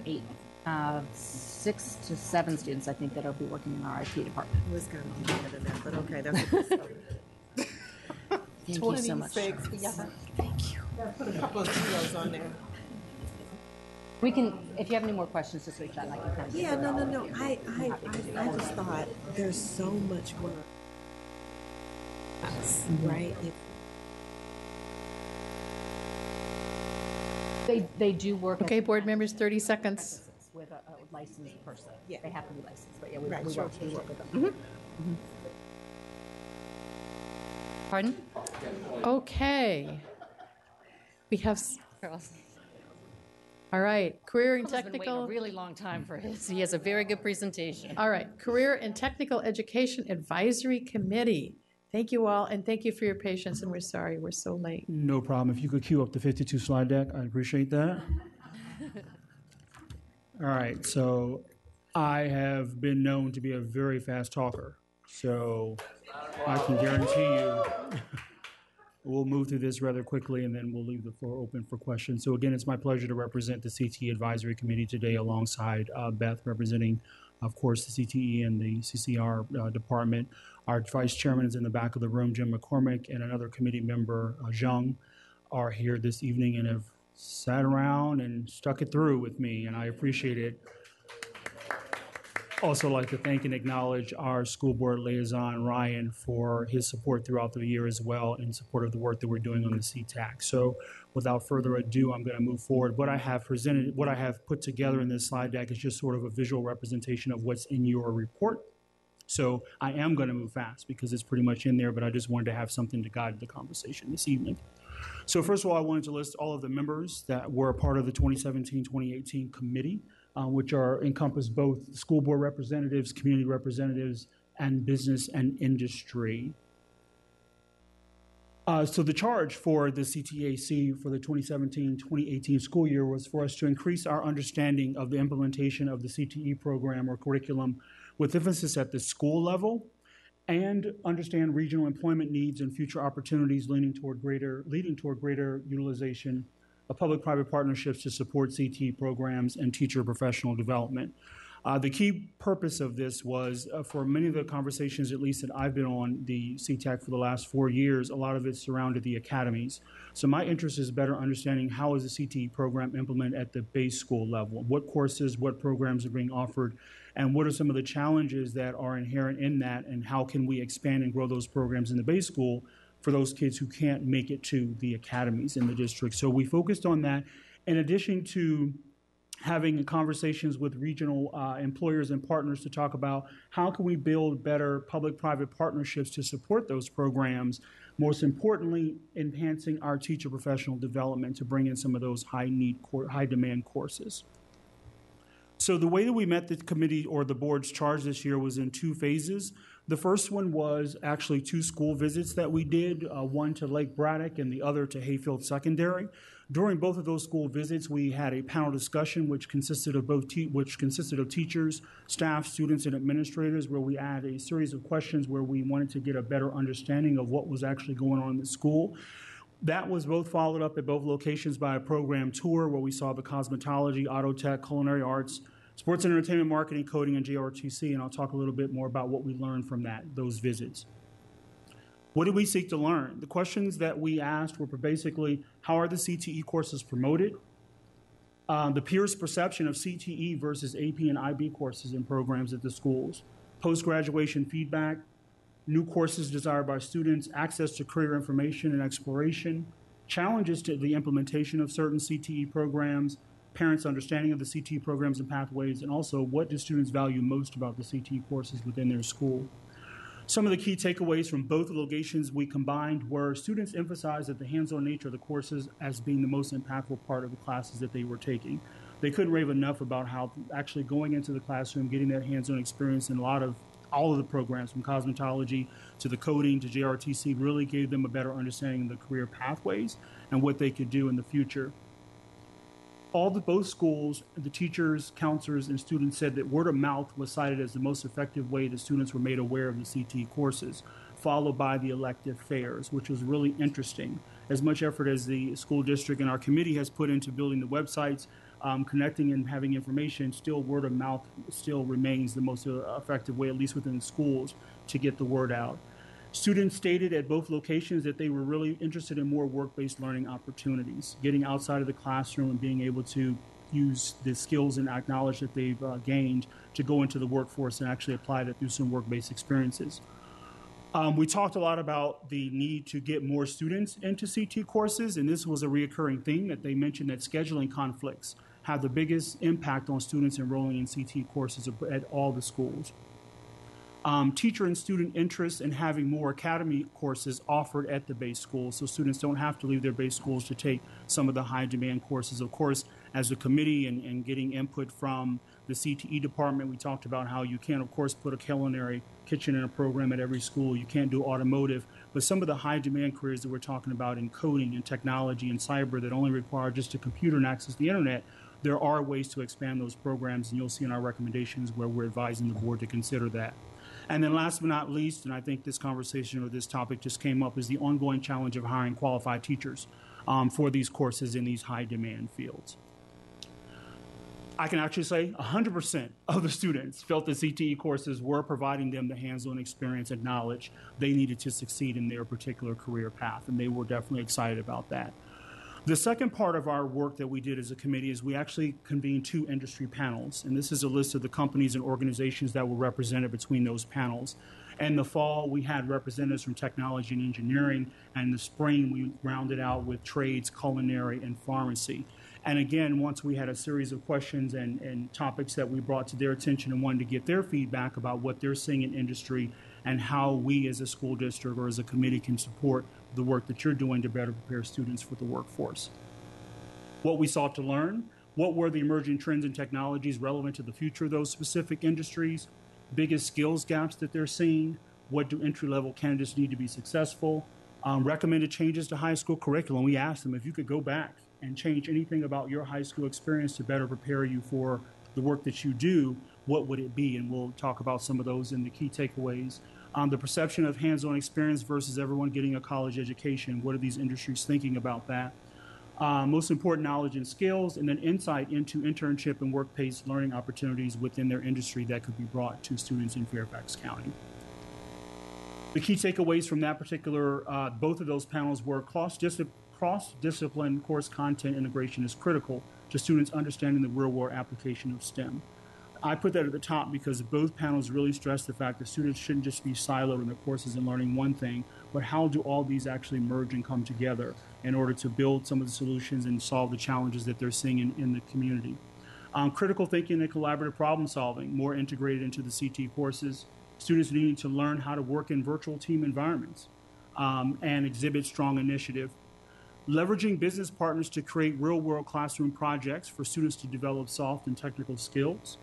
8, 6 to 7 students, I think, that'll be working in our IT department. It was going to be better than that, but okay, that's a good start. Thank you so much. 26, yeah. Thank you. Put a couple of zeros on there. We can, if you have any more questions, just reach out and I can kind of. Yeah, no. I just thought there's so much work. Right? They do work. Okay, board members, 30 seconds. With a licensed person. Yeah. They have to be licensed, but yeah, we Right, work sure. with them. Pardon? Okay. We have, all right, career and Been waiting a technical. really long time for his. He has a very good presentation. All right, Career and Technical Education Advisory Committee. Thank you all, and thank you for your patience, and we're sorry we're so late. No problem. If you could cue up the 52 slide deck, I'd appreciate that. All right, so I have been known to be a very fast talker, so I can guarantee you we'll move through this rather quickly, and then we'll leave the floor open for questions. So again, it's my pleasure to represent the CTE Advisory Committee today alongside Beth, representing, of course, the CTE and the CCR department. Our vice chairman is in the back of the room, Jim McCormick, and another committee member, Zhang, are here this evening and have sat around and stuck it through with me, and I appreciate it. Also like to thank and acknowledge our school board liaison, Ryan, for his support throughout the year as well in support of the work that we're doing on the CTAC. So without further ado, I'm going to move forward. What I have put together in this slide deck is just sort of a visual representation of what's in your report. So I am going to move fast because it's pretty much in there, but I just wanted to have something to guide the conversation this evening. So first of all, I wanted to list all of the members that were a part of the 2017-2018 committee, which encompass both school board representatives, community representatives, and business and industry. So the charge for the CTAC for the 2017-2018 school year was for us to increase our understanding of the implementation of the CTE program or curriculum with emphasis at the school level, and understand regional employment needs and future opportunities leading toward greater utilization of public-private partnerships to support CTE programs and teacher professional development. The key purpose of this was for many of the conversations, at least that I've been on the CTAC for the last 4 years, a lot of it surrounded the academies. So my interest is better understanding how is the CTE program implemented at the base school level, what courses, what programs are being offered, and what are some of the challenges that are inherent in that, and how can we expand and grow those programs in the base school for those kids who can't make it to the academies in the district. So we focused on that in addition to having conversations with regional employers and partners to talk about how can we build better public-private partnerships to support those programs, most importantly, enhancing our teacher professional development to bring in some of those high-demand courses. So the way that we met the committee or the board's charge this year was in 2 phases. The first one was actually 2 school visits that we did, one to Lake Braddock and the other to Hayfield Secondary. During both of those school visits, we had a panel discussion which consisted of teachers, staff, students, and administrators, where we had a series of questions where we wanted to get a better understanding of what was actually going on in the school. That was both followed up at both locations by a program tour where we saw the cosmetology, auto tech, culinary arts, sports and entertainment, marketing, coding, and JRTC, and I'll talk a little bit more about what we learned from those visits. What did we seek to learn? The questions that we asked were basically, how are the CTE courses promoted? The peers' perception of CTE versus AP and IB courses and programs at the schools, post-graduation feedback, new courses desired by students, access to career information and exploration, challenges to the implementation of certain CTE programs, parents' understanding of the CTE programs and pathways, and also what do students value most about the CTE courses within their school. Some of the key takeaways from both locations we combined were students emphasized that the hands-on nature of the courses as being the most impactful part of the classes that they were taking. They couldn't rave enough about how actually going into the classroom, getting that hands-on experience in all of the programs, from cosmetology to the coding to JRTC, really gave them a better understanding of the career pathways and what they could do in the future. Both schools, the teachers, counselors, and students said that word of mouth was cited as the most effective way that students were made aware of the CTE courses, followed by the elective fairs, which was really interesting. As much effort as the school district and our committee has put into building the websites, connecting and having information, still word of mouth still remains the most effective way, at least within the schools, to get the word out. Students stated at both locations that they were really interested in more work-based learning opportunities, getting outside of the classroom and being able to use the skills and knowledge that they've gained to go into the workforce and actually apply that through some work-based experiences. We talked a lot about the need to get more students into CT courses, and this was a reoccurring theme that they mentioned that scheduling conflicts have the biggest impact on students enrolling in CT courses at all the schools. Teacher and student interest in having more academy courses offered at the base schools, so students don't have to leave their base schools to take some of the high demand courses. Of course, as a committee and getting input from the CTE department, we talked about how you can't, of course, put a culinary kitchen in a program at every school. You can't do automotive, but some of the high demand careers that we're talking about in coding and technology and cyber that only require just a computer and access to the internet, there are ways to expand those programs, and you'll see in our recommendations where we're advising the board to consider that. And then last but not least, and I think this conversation or this topic just came up, is the ongoing challenge of hiring qualified teachers for these courses in these high demand fields. I can actually say 100% of the students felt the CTE courses were providing them the hands-on experience and knowledge they needed to succeed in their particular career path, and they were definitely excited about that. The second part of our work that we did as a committee is we actually convened 2 industry panels, and this is a list of the companies and organizations that were represented between those panels. In the fall, we had representatives from technology and engineering, and in the spring, we rounded out with trades, culinary, and pharmacy. And again, once we had a series of questions and topics that we brought to their attention and wanted to get their feedback about what they're seeing in industry and how we as a school district or as a committee can support the work that you're doing to better prepare students for the workforce. What we sought to learn, what were the emerging trends and technologies relevant to the future of those specific industries, biggest skills gaps that they're seeing, what do entry-level candidates need to be successful, recommended changes to high school curriculum. We asked them if you could go back and change anything about your high school experience to better prepare you for the work that you do, what would it be? And we'll talk about some of those in the key takeaways. The perception of hands-on experience versus everyone getting a college education. What are these industries thinking about that? Most important, knowledge and skills, and then insight into internship and work-based learning opportunities within their industry that could be brought to students in Fairfax County. The key takeaways from that particular, both of those panels were cross-discipline course content integration is critical to students understanding the real-world application of STEM. I put that at the top because both panels really stress the fact that students shouldn't just be siloed in their courses and learning one thing, but how do all these actually merge and come together in order to build some of the solutions and solve the challenges that they're seeing in the community. Critical thinking and collaborative problem solving, more integrated into the CT courses. Students needing to learn how to work in virtual team environments and exhibit strong initiative. Leveraging business partners to create real-world classroom projects for students to develop soft and technical skills.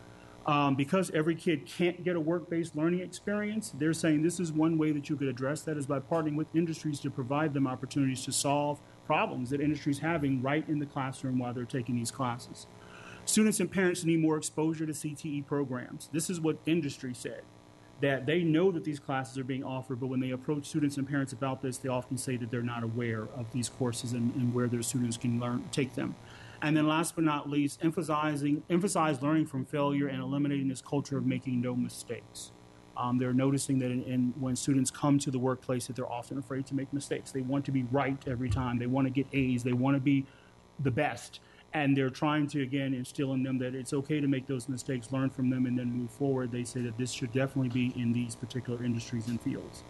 Because every kid can't get a work-based learning experience, they're saying this is one way that you could address that is by partnering with industries to provide them opportunities to solve problems that industries having right in the classroom while they're taking these classes. Students and parents need more exposure to CTE programs. This is what industry said, that they know that these classes are being offered, but when they approach students and parents about this, they often say that they're not aware of these courses and where their students can take them. And then last but not least, emphasize learning from failure and eliminating this culture of making no mistakes. They're noticing that when students come to the workplace that they're often afraid to make mistakes. They want to be right every time. They want to get A's. They want to be the best. And they're trying to, again, instill in them that it's okay to make those mistakes, learn from them, and then move forward. They say that this should definitely be in these particular industries and fields.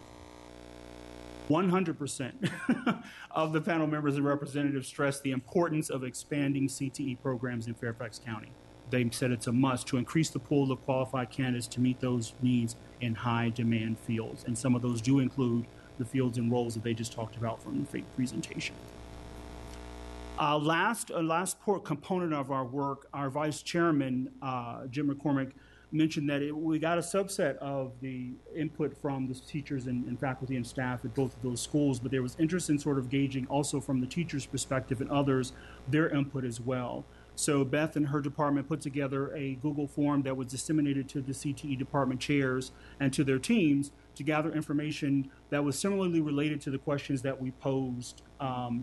100% of the panel members and representatives stressed the importance of expanding CTE programs in Fairfax County. They said it's a must to increase the pool of qualified candidates to meet those needs in high demand fields. And some of those do include the fields and roles that they just talked about from the presentation. Last component of our work, our vice chairman, Jim McCormick, mentioned that we got a subset of the input from the teachers and faculty and staff at both of those schools, but there was interest in sort of gauging also from the teachers' perspective and others their input as well. So Beth and her department put together a Google form that was disseminated to the CTE department chairs and to their teams to gather information that was similarly related to the questions that we posed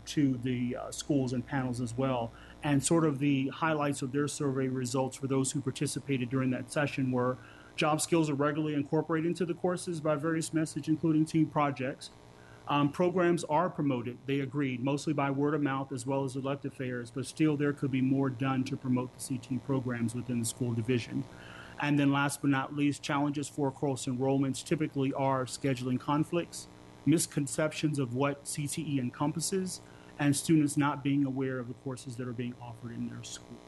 to the schools and panels as well. And sort of the highlights of their survey results for those who participated during that session were job skills are regularly incorporated into the courses by various methods, including team projects. Programs are promoted, they agreed, mostly by word of mouth as well as elective fairs, but still there could be more done to promote the CTE programs within the school division. And then last but not least, challenges for course enrollments typically are scheduling conflicts, misconceptions of what CTE encompasses, and students not being aware of the courses that are being offered in their school.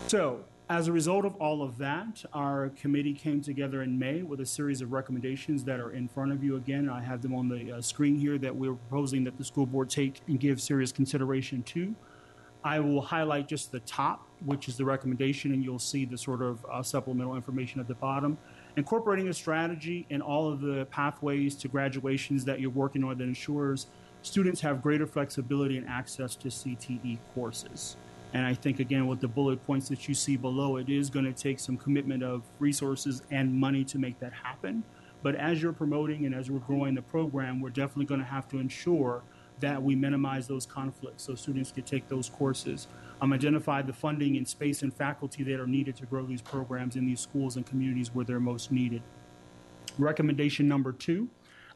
So, as a result of all of that, our committee came together in May with a series of recommendations that are in front of you. Again, I have them on the screen here that we're proposing that the school board take and give serious consideration to. I will highlight just the top, which is the recommendation, and you'll see the sort of supplemental information at the bottom. Incorporating a strategy in all of the pathways to graduations that you're working on that ensures students have greater flexibility and access to CTE courses. And I think, again, with the bullet points that you see below, it is going to take some commitment of resources and money to make that happen. But as you're promoting and as we're growing the program, we're definitely going to have to ensure that we minimize those conflicts so students can take those courses. Identify the funding and space and faculty that are needed to grow these programs in these schools and communities where they're most needed. Recommendation number 2,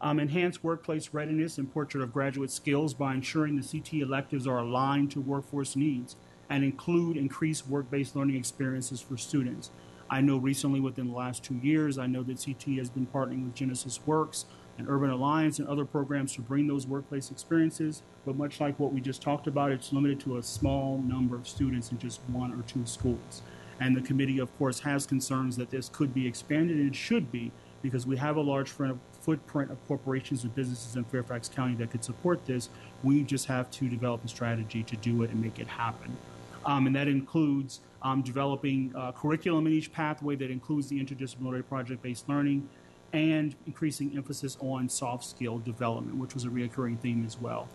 enhance workplace readiness and portrait of graduate skills by ensuring the CTE electives are aligned to workforce needs and include increased work-based learning experiences for students. I know recently within the last 2 years, I know that CTE has been partnering with Genesis Works and Urban Alliance and other programs to bring those workplace experiences, but much like what we just talked about, it's limited to a small number of students in just 1 or 2 schools. And the committee, of course, has concerns that this could be expanded, and it should be, because we have a large footprint of corporations and businesses in Fairfax County that could support this. We just have to develop a strategy to do it and make it happen. And that includes developing curriculum in each pathway that includes the interdisciplinary project-based learning and increasing emphasis on soft skill development, which was a reoccurring theme as well.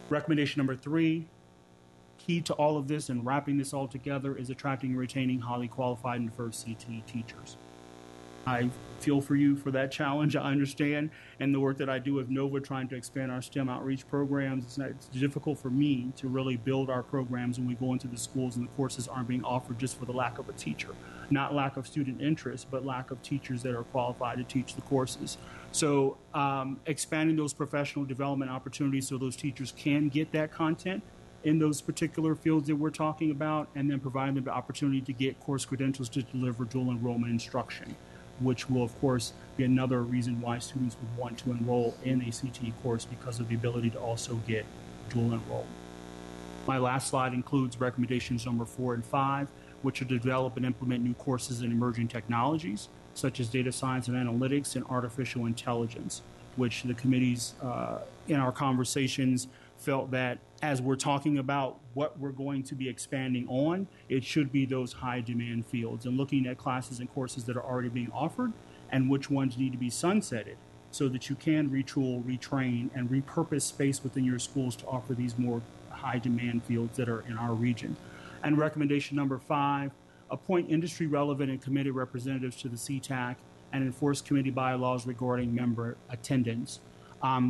Recommendation number 3, key to all of this and wrapping this all together is attracting and retaining highly qualified and diverse CTE teachers. I feel for you for that challenge, I understand, and the work that I do with NOVA trying to expand our STEM outreach programs, it's difficult for me to really build our programs when we go into the schools and the courses aren't being offered just for the lack of a teacher. Not lack of student interest, but lack of teachers that are qualified to teach the courses. So expanding those professional development opportunities so those teachers can get that content in those particular fields that we're talking about, and then providing them the opportunity to get course credentials to deliver dual enrollment instruction, which will, of course, be another reason why students would want to enroll in a CTE course because of the ability to also get dual enrollment. My last slide includes recommendations number 4 and 5, which are to develop and implement new courses in emerging technologies, such as data science and analytics and artificial intelligence, which the committees in our conversations felt that as we're talking about what we're going to be expanding on, it should be those high demand fields and looking at classes and courses that are already being offered and which ones need to be sunsetted so that you can retool, retrain, and repurpose space within your schools to offer these more high demand fields that are in our region. And recommendation number 5, appoint industry relevant and committed representatives to the CTAC and enforce committee bylaws regarding member attendance.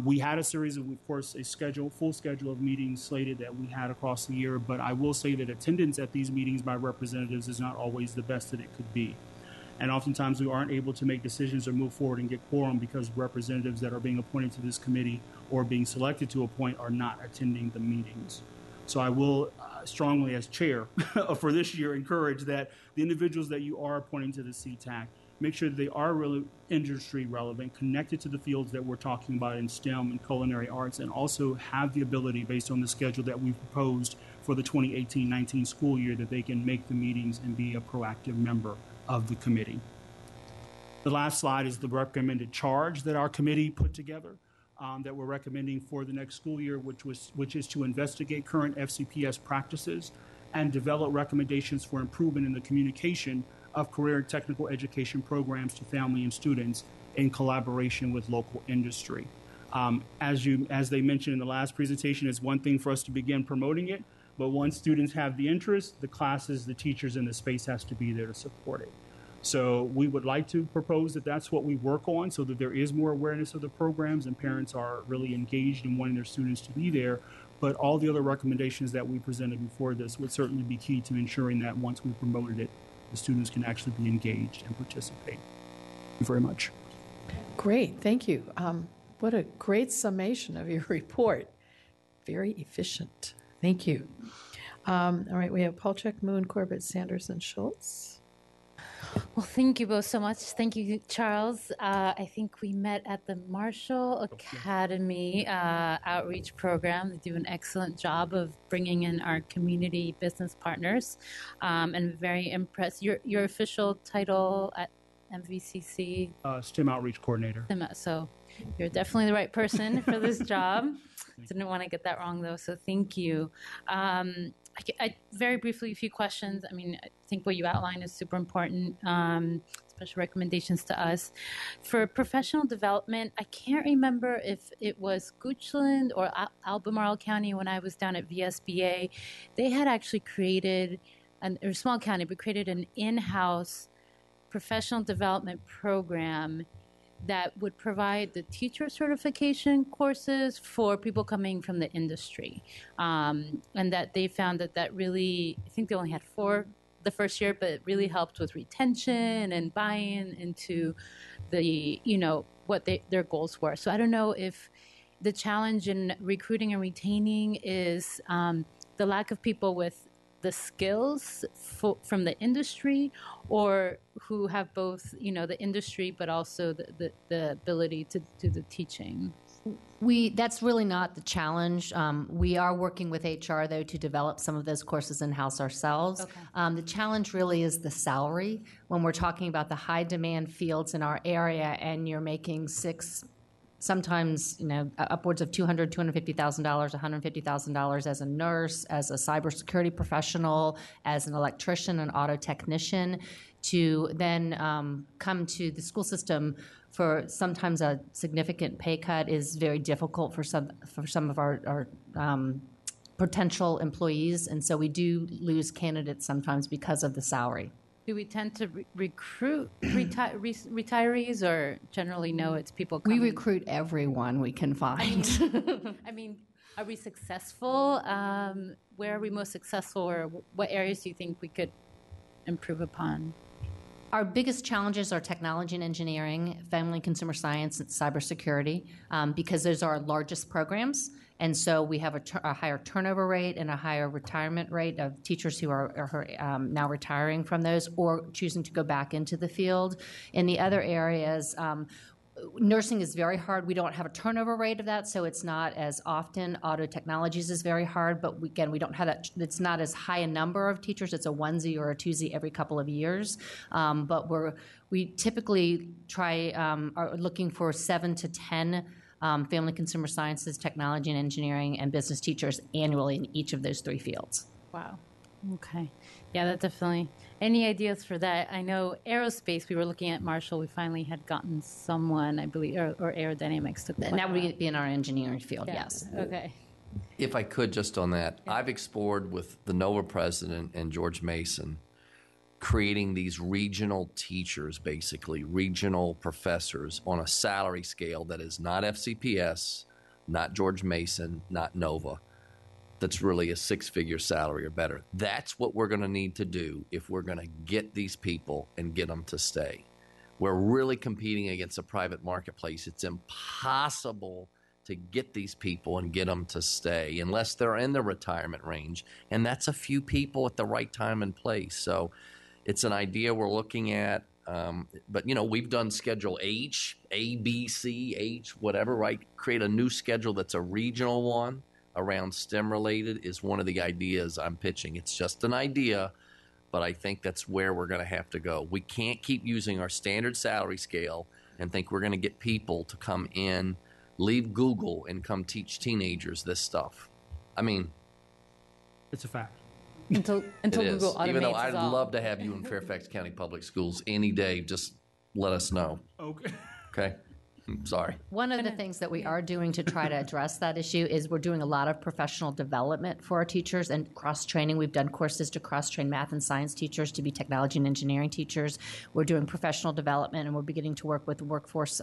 We had a series of course, full schedule of meetings slated that we had across the year, but I will say that attendance at these meetings by representatives is not always the best that it could be. And oftentimes we aren't able to make decisions or move forward and get quorum because representatives that are being appointed to this committee or being selected to appoint are not attending the meetings. So I will strongly, as chair for this year, encourage that the individuals that you are appointing to the CTAC make sure that they are really industry relevant, connected to the fields that we're talking about in STEM and culinary arts, and also have the ability, based on the schedule that we've proposed for the 2018-19 school year, that they can make the meetings and be a proactive member of the committee. The last slide is the recommended charge that our committee put together that we're recommending for the next school year, which is to investigate current FCPS practices and develop recommendations for improvement in the communication of career and technical education programs to family and students in collaboration with local industry. As they mentioned in the last presentation, it's one thing for us to begin promoting it, but once students have the interest, the classes, the teachers, and the space has to be there to support it. So we would like to propose that that's what we work on, so that there is more awareness of the programs and parents are really engaged in wanting their students to be there. But all the other recommendations that we presented before this would certainly be key to ensuring that once we promoted it, the students can actually be engaged and participate. Thank you very much. Great, thank you. What a great summation of your report. Very efficient. Thank you. All right, we have Polchek, Moon, Corbett, Sanders, and Schultz. Well, thank you both so much. Thank you, Charles. I think we met at the Marshall Academy outreach program. They do an excellent job of bringing in our community business partners, and very impressed. Your official title at MVCC? STEM Outreach Coordinator. So you're definitely the right person for this job. Didn't want to get that wrong, though, so thank you. I very briefly, a few questions. I mean, I think what you outlined is super important, special recommendations to us. For professional development, I can't remember if it was Goochland or Albemarle County when I was down at VSBA. They had actually created, or small county, but created an in-house professional development program that would provide the teacher certification courses for people coming from the industry. And that they found that really, I think they only had 4 the first year, but it really helped with retention and buy-in into the, what their goals were. So I don't know if the challenge in recruiting and retaining is the lack of people with the skills from the industry, or who have both, the industry, but also the ability to do the teaching. That's really not the challenge. We are working with HR, though, to develop some of those courses in-house ourselves. Okay. The challenge really is the salary. When we're talking about the high demand fields in our area and you're making sometimes, upwards of $200,000, $250,000, $150,000 as a nurse, as a cybersecurity professional, as an electrician, an auto technician, to then come to the school system for sometimes a significant pay cut is very difficult for some of our potential employees, and so we do lose candidates sometimes because of the salary. Do we tend to recruit retirees, or generally no, it's people coming? We recruit everyone we can find. I mean, are we successful? Where are we most successful, or what areas do you think we could improve upon? Our biggest challenges are technology and engineering, family and consumer science, and cybersecurity, because those are our largest programs. And so we have a higher turnover rate and a higher retirement rate of teachers who are now retiring from those or choosing to go back into the field. In the other areas, nursing is very hard. We don't have a turnover rate of that, so it's not as often. Auto technologies is very hard, but we don't have that. It's not as high a number of teachers. It's a onesie or a twosie every couple of years. But we typically are looking for 7 to 10 family consumer sciences, technology and engineering, and business teachers annually in each of those 3 fields. Wow. Okay. Yeah, that definitely. Any ideas for that? I know aerospace, we were looking at Marshall. We finally had gotten someone, I believe, or aerodynamics took And that would be in our engineering field, yeah. Yes. Okay. If I could, just on that, yeah. I've explored with the NOVA president and George Mason creating these regional teachers, basically, regional professors on a salary scale that is not FCPS, not George Mason, not NOVA. That's really a 6-figure salary or better. That's what we're going to need to do if we're going to get these people and get them to stay. We're really competing against a private marketplace. It's impossible to get these people and get them to stay unless they're in the retirement range. And that's a few people at the right time and place. So it's an idea we're looking at. But, we've done Schedule H, A, B, C, H, whatever, right? Create a new schedule that's a regional one around STEM related is one of the ideas I'm pitching. It's just an idea, but I think that's where we're going to have to go. We can't keep using our standard salary scale and think we're going to get people to come in, leave Google, and come teach teenagers this stuff. I mean, it's a fact. Until Google automates. Even though I'd love to have you in Fairfax County Public Schools any day, just let us know. Okay. Okay. Sorry. One of the things that we are doing to try to address that issue is we're doing a lot of professional development for our teachers and cross-training. We've done courses to cross-train math and science teachers to be technology and engineering teachers. We're doing professional development, and we're beginning to work with the workforce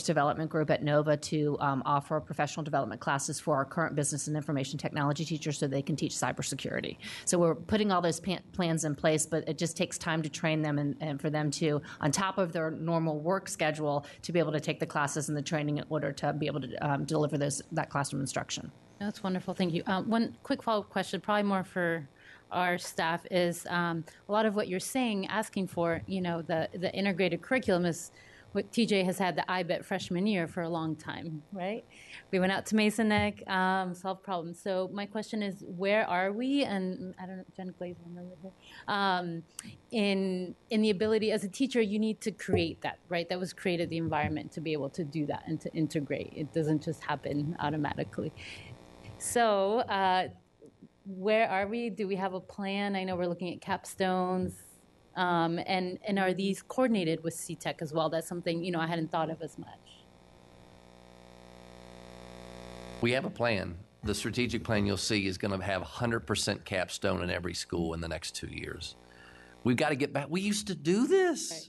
development group at NOVA to offer professional development classes for our current business and information technology teachers so they can teach cybersecurity. So we're putting all those plans in place, but it just takes time to train them and for them to, on top of their normal work schedule, to be able to take the classes and the training in order to be able to deliver that classroom instruction. That's wonderful. Thank you. One quick follow-up question, probably more for our staff, is a lot of what you're saying, asking for, the integrated curriculum is what TJ has had the IBET freshman year for a long time, right? We went out to Mason Neck, solved problems. So my question is, where are we? And I don't know, Jen Glazer, in the ability, as a teacher, you need to create that, right? That was created the environment to be able to do that and to integrate. It doesn't just happen automatically. So where are we? Do we have a plan? I know we're looking at capstones. And are these coordinated with CTAC as well? That's something, I hadn't thought of as much. We have a plan. The strategic plan you'll see is going to have 100% capstone in every school in the next 2 years. We've got to get back. We used to do this. Right.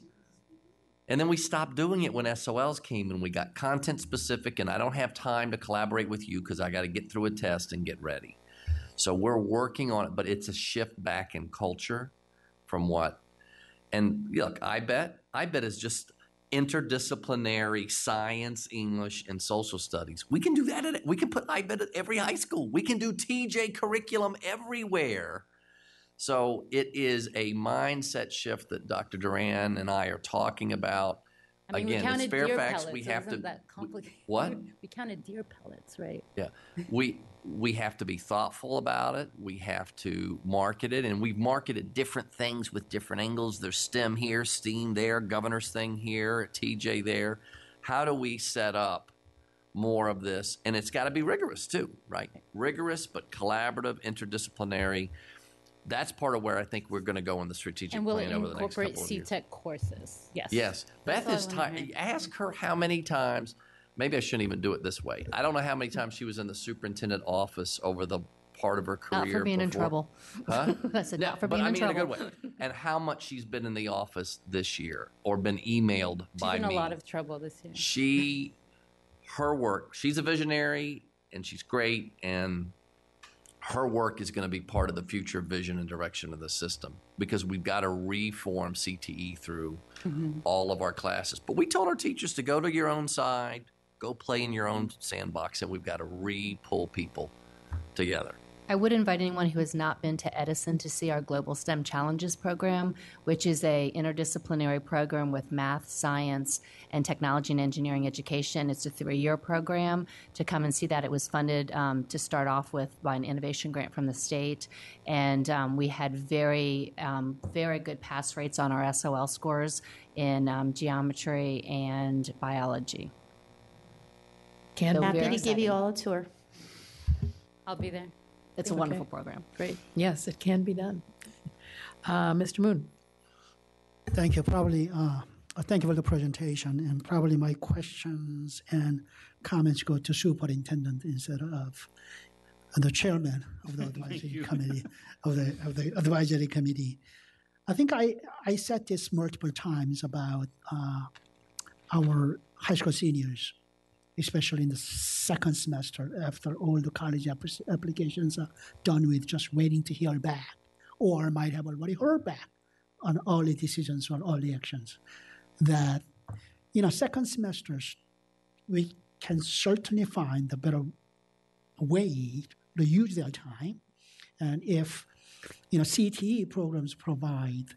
And then we stopped doing it when SOLs came and we got content specific, and I don't have time to collaborate with you because I got to get through a test and get ready. So we're working on it, but it's a shift back in culture from what. And look, IBET is just interdisciplinary science, English, and social studies. We can do that. We can put IBET at every high school. We can do TJ curriculum everywhere. So it is a mindset shift that Dr. Duran and I are talking about. I mean, again, we counted it's Fairfax. Deer pellets. We have to. That complicated? What? We counted deer pellets, right? Yeah, we have to be thoughtful about it. We have to market it, and we've marketed different things with different angles. There's STEM here, STEAM there, governor's thing here, TJ there. How do we set up more of this? And it's got to be rigorous too, right? Rigorous but collaborative, interdisciplinary. That's part of where I think we're going to go in the strategic plan over the next couple of years. And will it incorporate CTAC courses? Yes. Yes. Beth is ask her how many times. Maybe I shouldn't even do it this way. I don't know how many times she was in the superintendent office over the part of her career. Not for being in trouble. Huh? I said not for being in trouble. In a good way. And how much she's been in the office this year or been emailed by me. She's in a lot of trouble this year. Her work, she's a visionary and she's great, and her work is going to be part of the future vision and direction of the system because we've got to reform CTE through all of our classes. But we told our teachers to go to your own side, go play in your own sandbox, and we've got to re-pull people together. I would invite anyone who has not been to Edison to see our Global STEM Challenges program, which is a interdisciplinary program with math, science, and technology and engineering education. It's a 3-year program. To come and see that, it was funded to start off with by an innovation grant from the state, and we had very good pass rates on our SOL scores in geometry and biology. Happy to give you all a tour. I'll be there. It's a wonderful program. Great. Yes, it can be done. Mr. Moon. Thank you. Thank you for the presentation. And probably my questions and comments go to superintendent instead of the chairman of the advisory committee of the advisory committee. I think I said this multiple times about our high school seniors, especially in the second semester after all the college applications are done with, just waiting to hear back, or might have already heard back on all the decisions or all the actions. That, second semesters, we can certainly find a better way to use their time. And if, CTE programs provide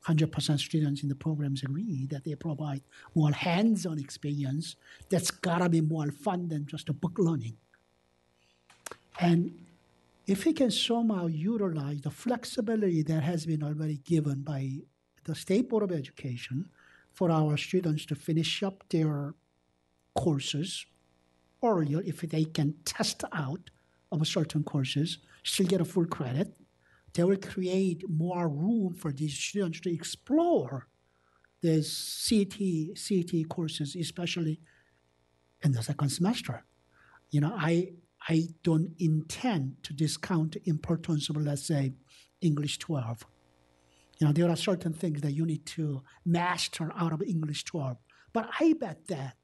100% students in the programs agree that they provide more hands-on experience, that's got to be more fun than just a book learning. And if we can somehow utilize the flexibility that has been already given by the State Board of Education for our students to finish up their courses earlier, if they can test out of certain courses, still get a full credit, they will create more room for these students to explore the CTE courses, especially in the second semester. You know, I don't intend to discount the importance of, let's say, English 12. You know, there are certain things that you need to master out of English 12. But I bet that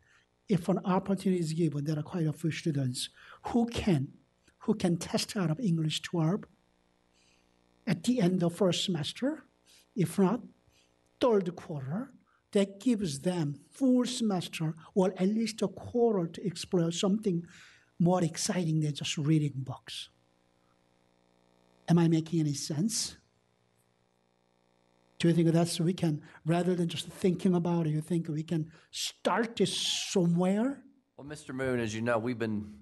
if an opportunity is given, there are quite a few students who can test out of English 12 at the end of first semester, if not third quarter. That gives them full semester or at least a quarter to explore something more exciting than just reading books. Am I making any sense? Do you think that's we can, rather than just thinking about it, you think we can start this somewhere? Well, Mr. Moon, as you know, we've been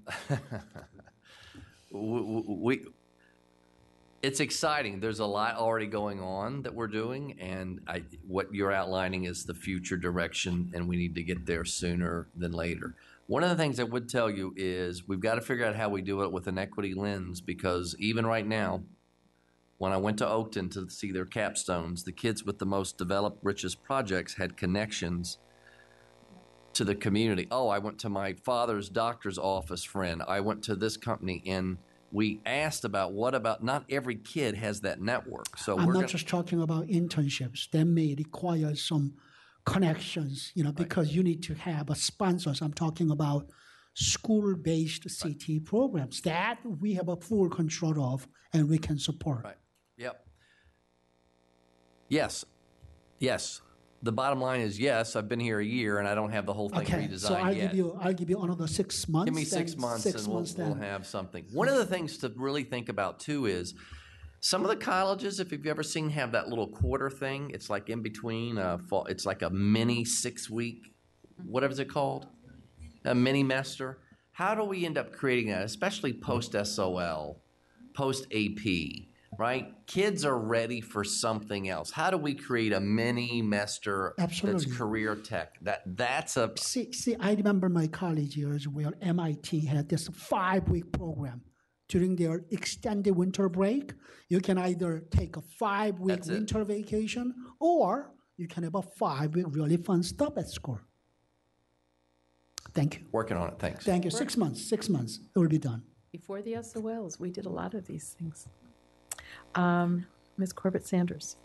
it's exciting. There's a lot already going on that we're doing, and what you're outlining is the future direction, and we need to get there sooner than later. One of the things I would tell you is we've got to figure out how we do it with an equity lens, because even right now, when I went to Oakton to see their capstones, the kids with the most developed, richest projects had connections to the community. Oh, I went to my father's doctor's office friend. I went to this company, and we asked about not every kid has that network. So I'm not just talking about internships. That may require some connections, you know, because you need to have sponsors. I'm talking about school-based CTE programs that we have a full control of and we can support. Right. Yep. Yes. The bottom line is yes. I've been here a year and I don't have the whole thing redesigned so I'll give you another 6 months. Give me 6 months and we'll have something. One of the things to really think about too is some of the colleges, if you've ever seen, have that little quarter thing. It's like in between. It's like a mini 6-week, whatever is it called? A mini mester. How do we end up creating that, especially post-SOL, post-AP? Right? Kids are ready for something else. How do we create a mini mester that's career tech? That's a... See, I remember my college years where MIT had this 5-week program. During their extended winter break, you can either take a 5-week winter vacation or you can have a 5-week really fun stuff at school. Thank you. Working on it. Thanks. Thank you. 6 months. 6 months. It will be done. Before the SOLs, we did a lot of these things. Ms. Corbett-Sanders.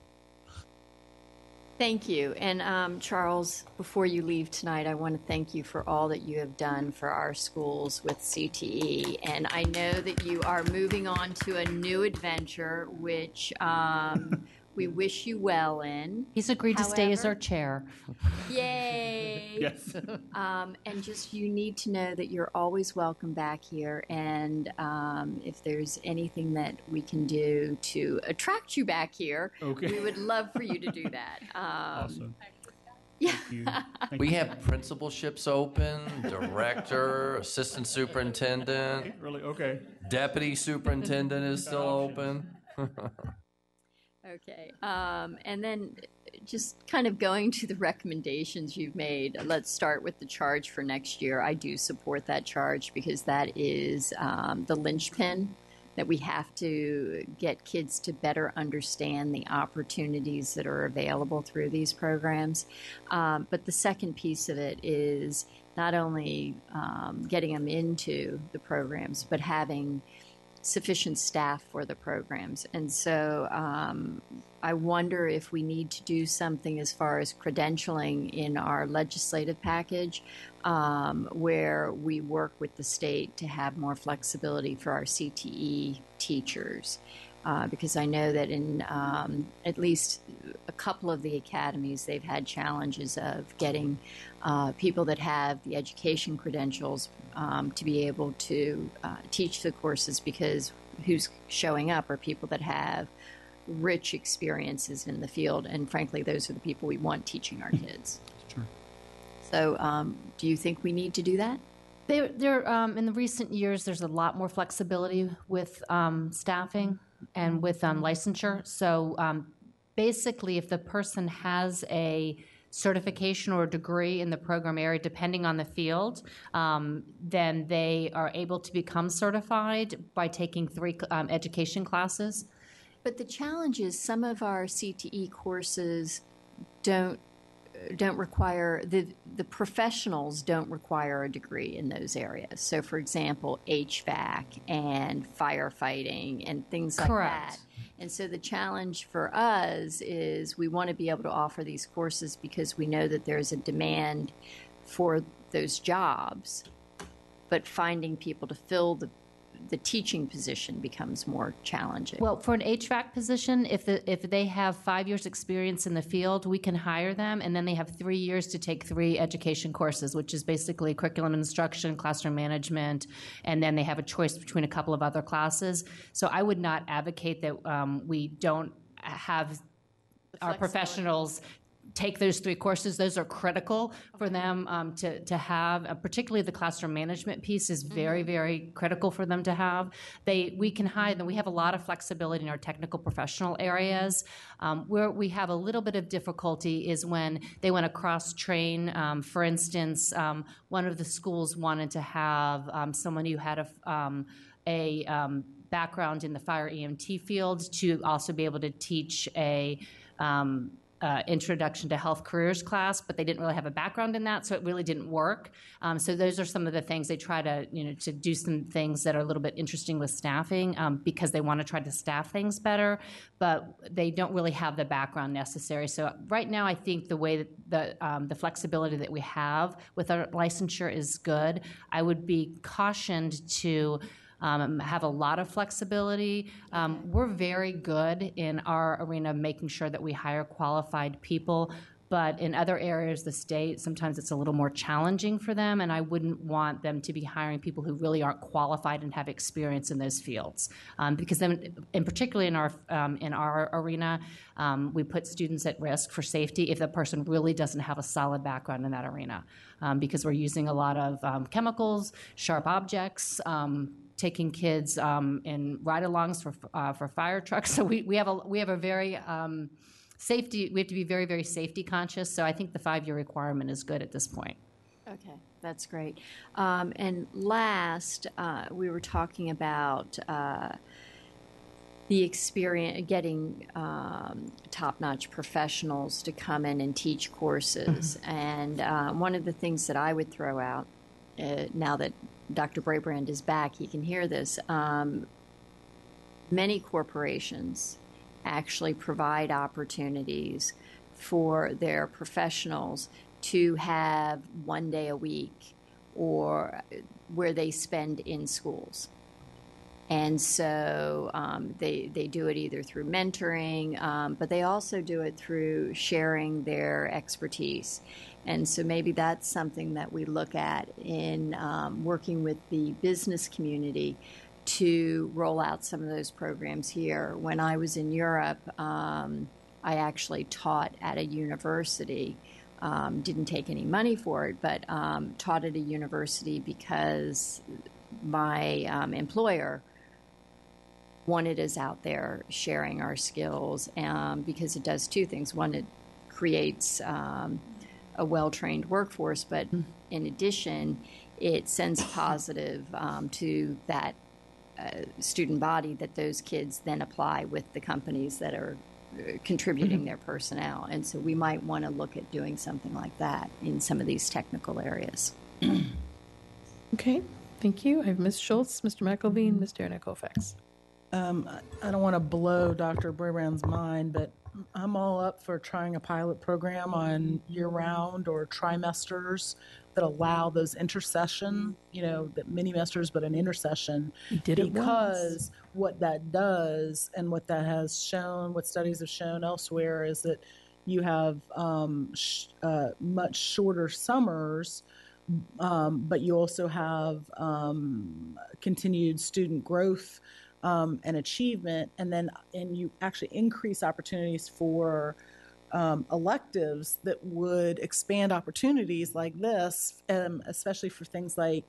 Thank you. And Charles, before you leave tonight, I want to thank you for all that you have done for our schools with CTE. And I know that you are moving on to a new adventure, which we wish you well in. He's agreed to stay as our chair. Yay! Yes. And just you need to know that you're always welcome back here. And if there's anything that we can do to attract you back here, we would love for you to do that. Awesome. Yeah. Thank you. We have principalships open, director, assistant superintendent. Really? Okay. Deputy superintendent is still open. Okay. And then just kind of going to the recommendations you've made, let's start with the charge for next year. I do support that charge because that is the linchpin that we have to get kids to better understand the opportunities that are available through these programs. But the second piece of it is not only getting them into the programs, but having sufficient staff for the programs. And so I wonder if we need to do something as far as credentialing in our legislative package where we work with the state to have more flexibility for our CTE teachers. Because I know that in at least a couple of the academies, they've had challenges of getting people that have the education credentials to be able to teach the courses, because who's showing up are people that have rich experiences in the field. And frankly, those are the people we want teaching our kids. Sure. So do you think we need to do that? There, in the recent years, there's a lot more flexibility with staffing and with licensure. So basically, if the person has a certification or a degree in the program area, depending on the field, then they are able to become certified by taking 3 education classes. But the challenge is some of our CTE courses don't require the professionals don't require a degree in those areas. So, for example, HVAC and firefighting and things like that. And so the challenge for us is we want to be able to offer these courses because we know that there's a demand for those jobs, but finding people to fill the teaching position becomes more challenging. Well, for an HVAC position, if they have 5 years experience in the field, we can hire them, and then they have 3 years to take 3 education courses, which is basically curriculum instruction, classroom management, and then they have a choice between a couple of other classes. So I would not advocate that we don't have our professionals take those 3 courses. Those are critical for them to have. Particularly the classroom management piece is very, very critical for them to have. We can hide them. We have a lot of flexibility in our technical professional areas. Where we have a little bit of difficulty is when they want to cross-train. For instance, one of the schools wanted to have someone who had a background in the fire EMT field to also be able to teach a introduction to health careers class, but they didn't really have a background in that, so it really didn't work. So those are some of the things they try to, to do some things that are a little bit interesting with staffing because they want to try to staff things better, but they don't really have the background necessary. So right now, I think the way that the flexibility that we have with our licensure is good. I would be cautioned to have a lot of flexibility. We're very good in our arena of making sure that we hire qualified people, but in other areas of the state, sometimes it's a little more challenging for them, and I wouldn't want them to be hiring people who really aren't qualified and have experience in those fields. Because then, and particularly in our arena, we put students at risk for safety if the person really doesn't have a solid background in that arena, because we're using a lot of chemicals, sharp objects, taking kids in ride-alongs for fire trucks. So we have a very safety. We have to be very, very safety conscious. So I think the 5-year requirement is good at this point. Okay, that's great. And last, we were talking about the experience, getting top-notch professionals to come in and teach courses. And one of the things that I would throw out, now that Dr. Brabrand is back, he can hear this. Many corporations actually provide opportunities for their professionals to have 1 day a week or where they spend in schools. And so they do it either through mentoring, but they also do it through sharing their expertise. And so maybe that's something that we look at in working with the business community to roll out some of those programs here. When I was in Europe, I actually taught at a university. Didn't take any money for it, but taught at a university because my employer wanted us out there sharing our skills because it does 2 things. One, it creates a well-trained workforce, but in addition, it sends positive to that student body that those kids then apply with the companies that are contributing their personnel. And so we might want to look at doing something like that in some of these technical areas. Okay, thank you. I have Ms. Schultz, Mr. McElveen, Ms. Derenak-Kofax. I don't want to blow Dr. Brabrand's mind, but I'm all up for trying a pilot program on year-round or trimesters that allow those intercession, that mini-mesters, but an intercession. You did it because what that does and what that has shown, what studies have shown elsewhere, is that you have much shorter summers, but you also have continued student growth and achievement, and you actually increase opportunities for electives that would expand opportunities like this, especially for things like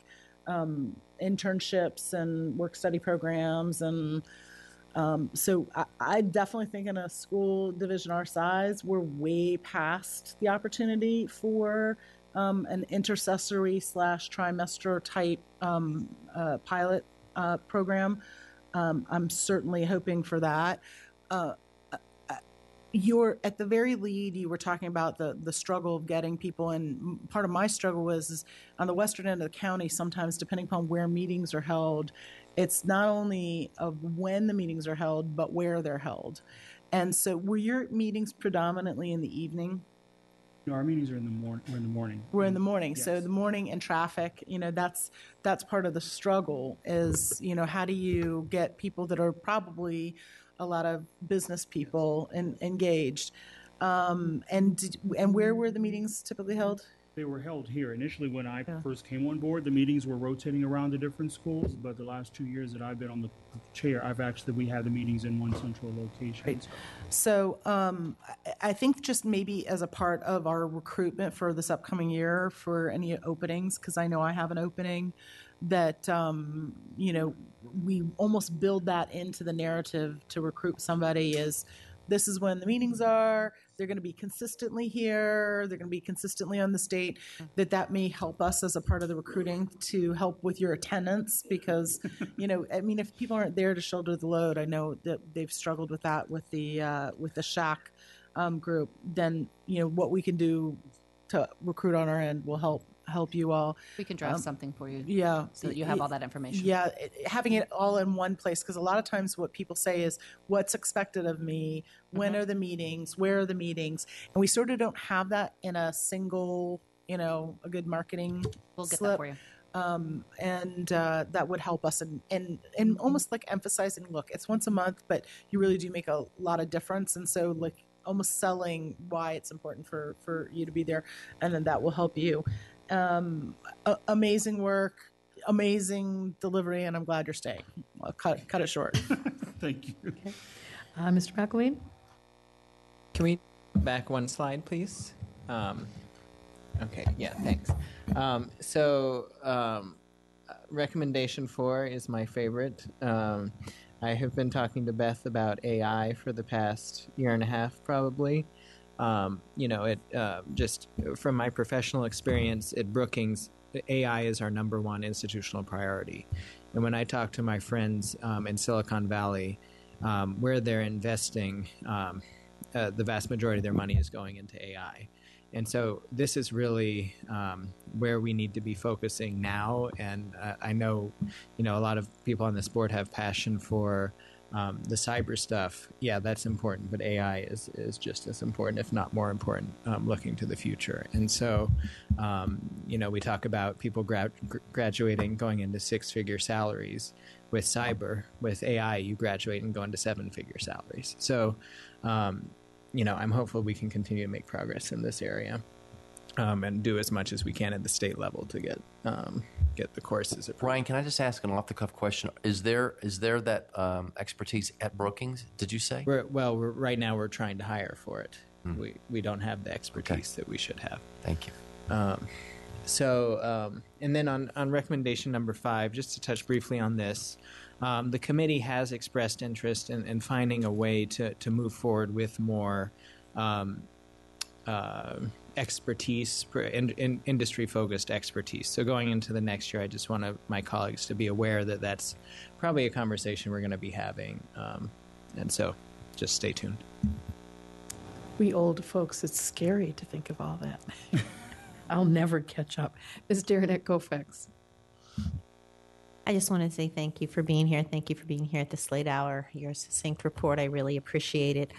internships and work-study programs. And so I definitely think in a school division our size, we're way past the opportunity for an intercessory / trimester type pilot program. I'm certainly hoping for that. you're at the very lead, you were talking about the struggle of getting people, and part of my struggle is on the western end of the county, sometimes depending upon where meetings are held, it's not only of when the meetings are held, but where they're held. And so were your meetings predominantly in the evening? No, our meetings are in the morning. We're in the morning. We're in the morning. Yes. So the morning and traffic, that's part of the struggle is, how do you get people that are probably a lot of business people engaged? And where were the meetings typically held? They were held here. Initially, when I first came on board, the meetings were rotating around the different schools, but the last 2 years that I've been on the chair, we had the meetings in one central location. Right. So I think just maybe as a part of our recruitment for this upcoming year for any openings, because I know I have an opening, that, we almost build that into the narrative to recruit somebody is this is when the meetings are, they're going to be consistently here, they're going to be consistently on the state, that may help us as a part of the recruiting to help with your attendance because, if people aren't there to shoulder the load, I know that they've struggled with that with the SHAC group, then, what we can do to recruit on our end will help you all. We can draft something for you. Yeah. So that you have all that information. Yeah. Having it all in one place, because a lot of times what people say is, what's expected of me? When are the meetings? Where are the meetings? And we sort of don't have that in a single, a good marketing We'll get slip. that for you. And that would help us in almost like emphasizing, look, it's once a month, but you really do make a lot of difference. And so like almost selling why it's important for you to be there. And then that will help you. Amazing work, amazing delivery, and I'm glad you're staying. I'll cut it short. Thank you. Okay. Mr. McElwain? Can we back one slide, please? Okay, yeah, thanks. Recommendation 4 is my favorite. I have been talking to Beth about AI for the past year and a half, probably. Just from my professional experience at Brookings, AI is our number one institutional priority. And when I talk to my friends in Silicon Valley, where they're investing, the vast majority of their money is going into AI. And so this is really where we need to be focusing now. And I know, a lot of people on this board have passion for the cyber stuff. Yeah, that's important, but AI is just as important, if not more important, looking to the future. And so, we talk about people graduating, going into 6-figure salaries. With cyber, with AI, you graduate and go into 7-figure salaries. So, I'm hopeful we can continue to make progress in this area and do as much as we can at the state level to get the courses approved. Ryan, can I just ask an off-the-cuff question? Is there that expertise at Brookings, did you say? Right now we're trying to hire for it. We don't have the expertise that we should have. Thank you. And then on recommendation number 5, just to touch briefly on this, the committee has expressed interest in finding a way to move forward with more expertise, industry-focused expertise. So going into the next year, I just want my colleagues to be aware that that's probably a conversation we're going to be having. And so just stay tuned. We old folks, it's scary to think of all that. I'll never catch up. Ms. Darren Koufax. I just want to say thank you for being here. Thank you for being here at this late hour. Your succinct report, I really appreciate it.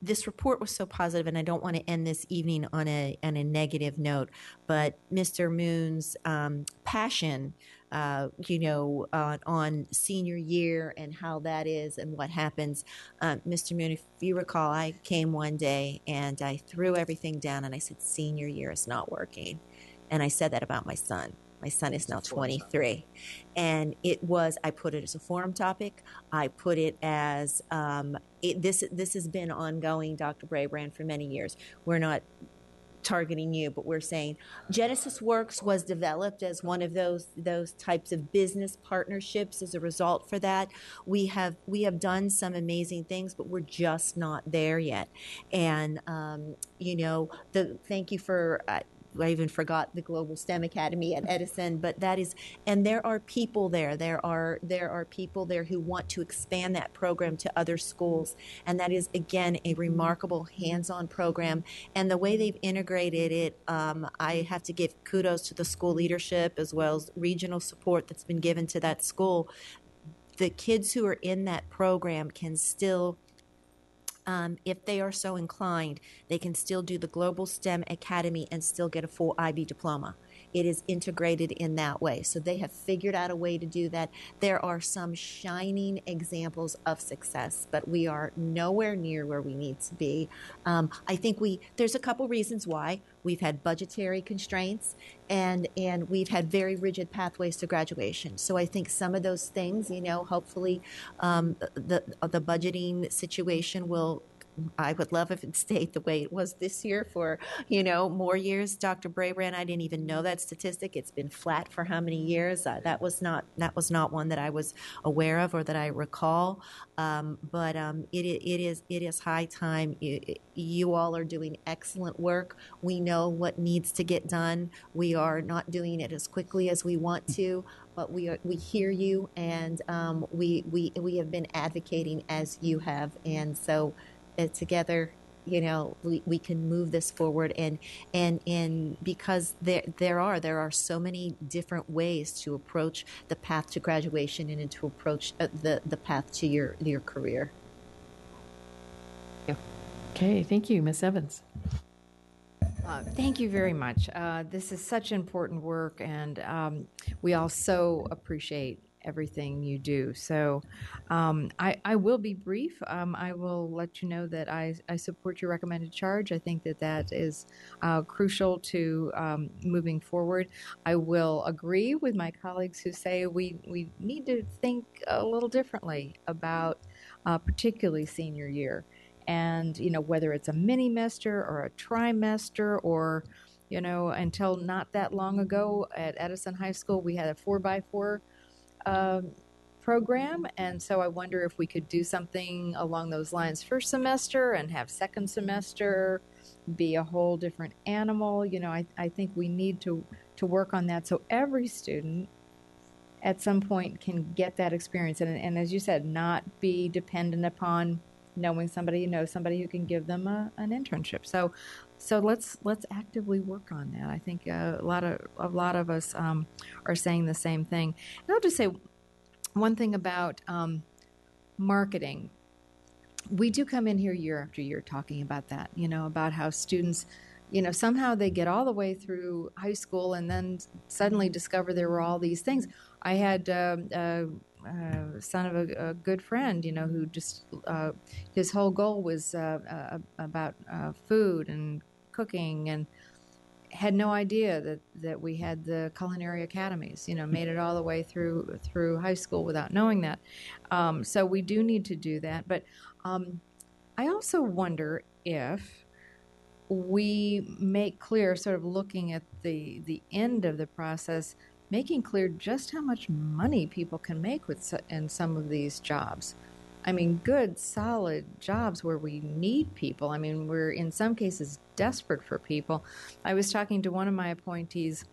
This report was so positive, and I don't want to end this evening on a negative note. But Mr. Moon's passion, on senior year and how that is and what happens. Mr. Moon, if you recall, I came one day and I threw everything down and I said, senior year is not working. And I said that about my son. My son is now 23. And I put it as a forum topic. I put it as, this has been ongoing, Dr. Brabrand, for many years. We're not targeting you, but we're saying Genesis Works was developed as one of those types of business partnerships as a result for that. We have done some amazing things, but we're just not there yet. And thank you for I even forgot the Global STEM Academy at Edison, but that is, and there are people there. There are people there who want to expand that program to other schools, and that is again a remarkable hands-on program. And the way they've integrated it, I have to give kudos to the school leadership as well as regional support that's been given to that school. The kids who are in that program can still, if they are so inclined, they can still do the Global STEM Academy and still get a full IB diploma. It is integrated in that way. So they have figured out a way to do that. There are some shining examples of success, but we are nowhere near where we need to be. I think there's a couple reasons why. We've had budgetary constraints and we've had very rigid pathways to graduation. So I think some of those things, hopefully the budgeting situation will, I would love if it stayed the way it was this year for, more years. Dr. Brabrand, I didn't even know that statistic. It's been flat for how many years? That was not one that I was aware of or that I recall. But it is high time. You all are doing excellent work. We know what needs to get done. We are not doing it as quickly as we want to, but we hear you, and we have been advocating as you have, and so. Together, we can move this forward, and because there are so many different ways to approach the path to graduation and to approach the path to your career. Okay, thank you, Ms. Evans. Thank you very much. This is such important work, and we all so appreciate everything you do. So I will be brief. I will let you know that I support your recommended charge. I think that is crucial to moving forward. I will agree with my colleagues who say we need to think a little differently about particularly senior year. And, whether it's a mini-mester or a trimester or, until not that long ago at Edison High School, we had a 4x4 program, and so I wonder if we could do something along those lines first semester and have second semester be a whole different animal. I think we need to work on that so every student at some point can get that experience and as you said, not be dependent upon knowing somebody who can give them an internship. So let's actively work on that. I think a lot of us are saying the same thing. And I'll just say one thing about marketing. We do come in here year after year talking about that. About how students, somehow they get all the way through high school and then suddenly discover there were all these things. I had son of a good friend, who just his whole goal was about food and cooking, and had no idea that we had the culinary academies. Made it all the way through high school without knowing that. So we do need to do that. But I also wonder if we make clear, sort of looking at the end of the process, making clear just how much money people can make in some of these jobs. I mean, good, solid jobs where we need people. I mean, we're in some cases desperate for people. I was talking to one of my appointees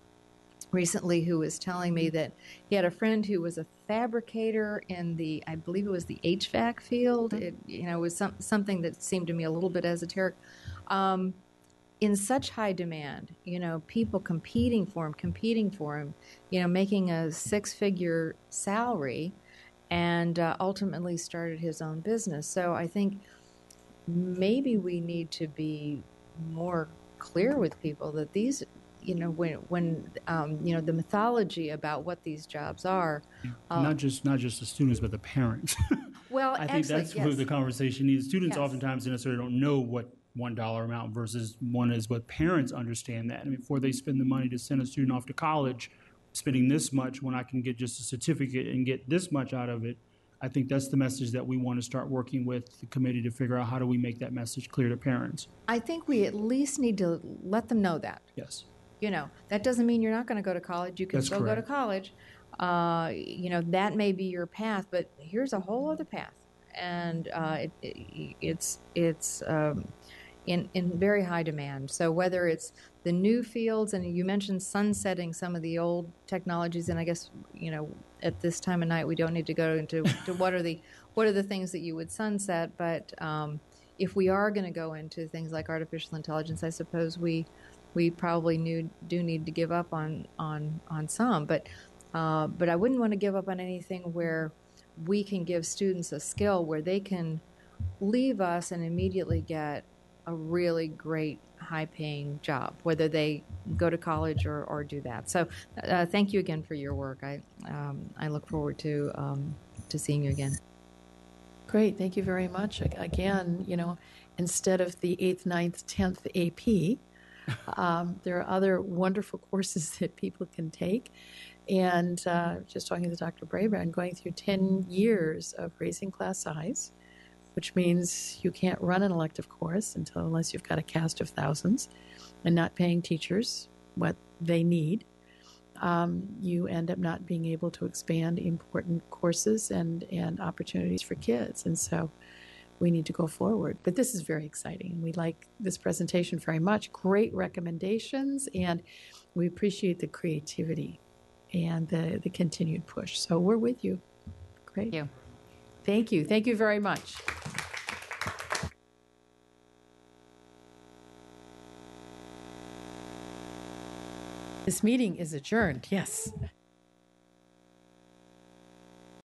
recently who was telling me that he had a friend who was a fabricator in I believe it was the HVAC field. It was something that seemed to me a little bit esoteric. In such high demand, people competing for him, making a six-figure salary, and ultimately started his own business. So I think maybe we need to be more clear with people that these, when the mythology about what these jobs are. Not just the students, but the parents. Well, I think that's yes. what the conversation needs. Students Yes. oftentimes necessarily don't know what $1 amount versus one is, but parents understand that. I mean, before they spend the money to send a student off to college, spending this much when I can get just a certificate and get this much out of it, I think that's the message that we want to start working with the committee to figure out how do we make that message clear to parents. I think we at least need to let them know that. Yes. That doesn't mean you're not going to go to college. You can That's still correct. go to college. That may be your path, but here's a whole other path. And it's in very high demand. So whether it's the new fields, and you mentioned sunsetting some of the old technologies, and I guess, you know, at this time of night we don't need to go into to what are the things that you would sunset, but if we are going to go into things like artificial intelligence, I suppose we probably do need to give up on some, but I wouldn't want to give up on anything where we can give students a skill where they can leave us and immediately get a really great high-paying job, whether they go to college or do that. So thank you again for your work. I look forward to seeing you again. Great, thank you very much. Again, you know, instead of the 8th, 9th, 10th AP, there are other wonderful courses that people can take. And just talking to Dr. Brabrand, going through 10 years of raising class size, which means you can't run an elective course unless you've got a cast of thousands, and not paying teachers what they need. You end up not being able to expand important courses and opportunities for kids. And so we need to go forward. But this is very exciting. We like this presentation very much. Great recommendations, and we appreciate the creativity and the continued push. So we're with you. Great. Thank you. Thank you. Thank you very much. This meeting is adjourned. Yes.